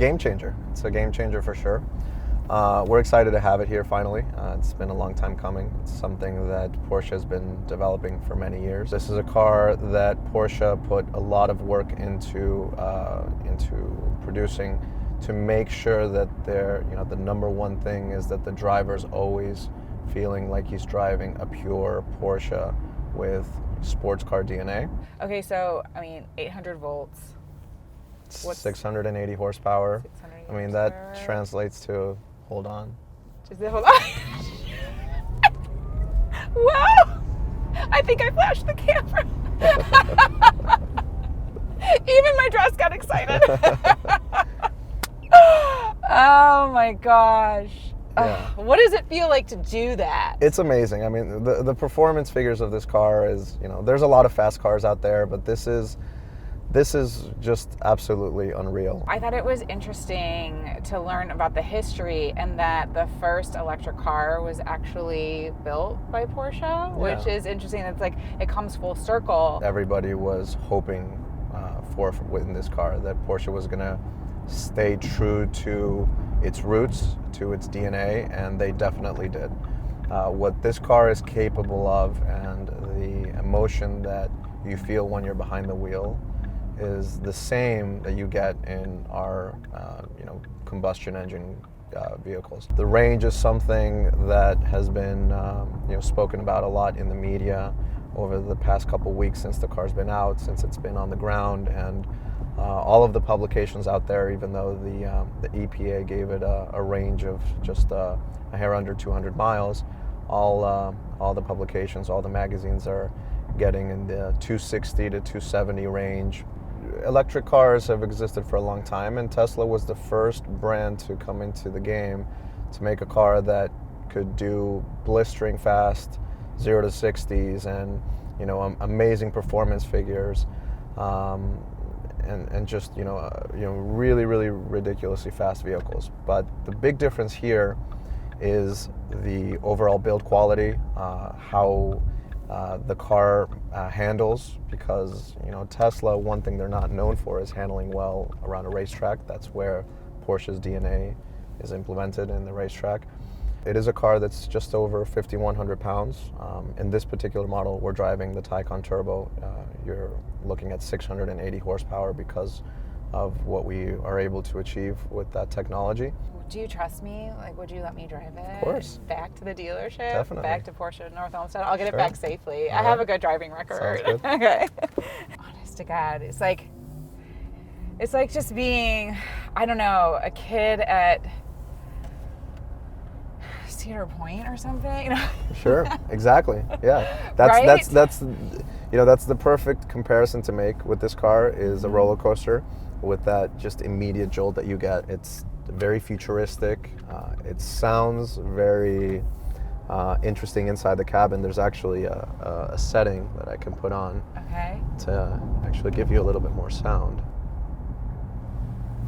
game changer. It's a game changer for sure. We're excited to have it here finally. It's been a long time coming. It's something that Porsche has been developing for many years. This is a car that Porsche put a lot of work into producing to make sure that the number one thing is that the driver's always feeling like he's driving a pure Porsche with sports car DNA. Okay, so 800 volts. What's 680 horsepower. 680 I mean, horsepower. that translates to, hold on. Just hold on. Wow! I think I flashed the camera. Even my dress got excited. Oh my gosh. Yeah. What does it feel like to do that? It's amazing. I mean, the performance figures of this car is, there's a lot of fast cars out there, but this is just absolutely unreal. I thought it was interesting to learn about the history and that the first electric car was actually built by Porsche, which is interesting. It's like it comes full circle. Everybody was hoping within this car that Porsche was going to stay true to its roots, to its DNA, and they definitely did. What this car is capable of and the emotion that you feel when you're behind the wheel is the same that you get in our combustion engine vehicles. The range is something that has been spoken about a lot in the media over the past couple weeks since the car's been out, since it's been on the ground, and all of the publications out there, even though the EPA gave it a range of just a hair under 200 miles, all the publications, all the magazines are getting in the 260 to 270 range. Electric cars have existed for a long time, and Tesla was the first brand to come into the game to make a car that could do blistering fast 0 to 60s and amazing performance figures, and just really ridiculously fast vehicles. But the big difference here is the overall build quality, how the car handles, because Tesla, one thing they're not known for is handling well around a racetrack. That's where Porsche's DNA is implemented in the racetrack. It is a car that's just over 5,100 pounds. In this particular model, we're driving the Taycan Turbo. You're looking at 680 horsepower because of what we are able to achieve with that technology. Do you trust me? Like, would you let me drive it? Of course. Back to the dealership? Definitely. Back to Porsche North Olmsted? I'll get Sure. it back safely. All I have right. a good driving record. Sounds good. Okay. Honest to God, it's like just being, I don't know, a kid at Cedar Point or something. Sure, exactly. Yeah, Right? that's the perfect comparison to make with this car is a roller coaster with that just immediate jolt that you get. It's very futuristic. It sounds very interesting inside the cabin. There's actually a setting that I can put on Okay. to actually give you a little bit more sound.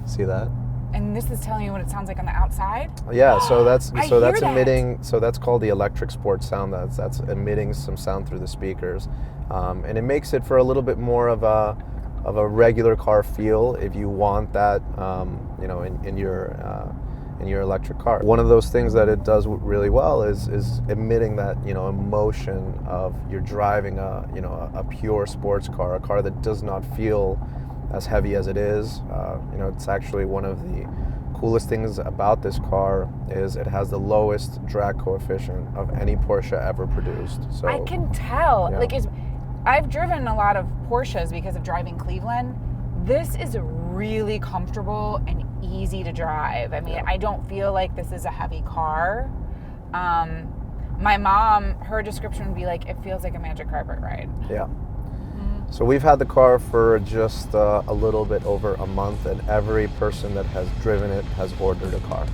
See that? And this is telling you what it sounds like on the outside? Yeah, so that's I hear that. emitting. So that's called the electric sports sound. That's emitting some sound through the speakers, and it makes it for a little bit more of a regular car feel if you want that, in your electric car. One of those things that it does really well is emitting that emotion of you're driving a pure sports car, a car that does not feel as heavy as it is. It's actually one of the coolest things about this car is it has the lowest drag coefficient of any Porsche ever produced. So I can tell. Yeah. I've driven a lot of Porsches because of driving Cleveland. This is really comfortable and easy to drive. I mean, Yeah. I don't feel like this is a heavy car. My mom, her description would be like, it feels like a magic carpet ride. Yeah. So we've had the car for just a little bit over a month, and every person that has driven it has ordered a car.